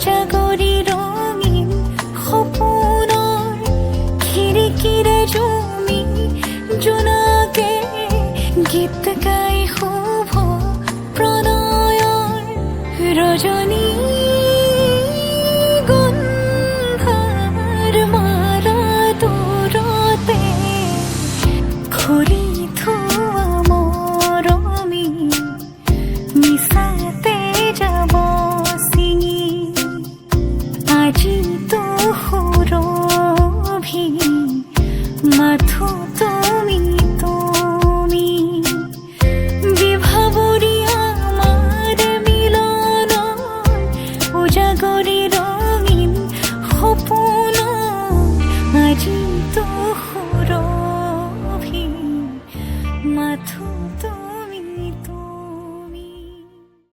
উজাগৰি ৰঙীন সপোনৰ খিৰিকীৰে জুমি জোনাকে গীত গাই শুভ প্ৰণয়ৰ ৰজনী গন্ধাৰ মাৰা দূৰতে ঘূৰি থোৱা মৰমী মিছাতে যাব ছিঙি আজিতো সুৰভি মাথো তুমি তুমি বিভাৱৰী আমাৰ মিলন উজাগৰি ৰঙীন সপোন আজিতো সুৰভি মাথো তুমি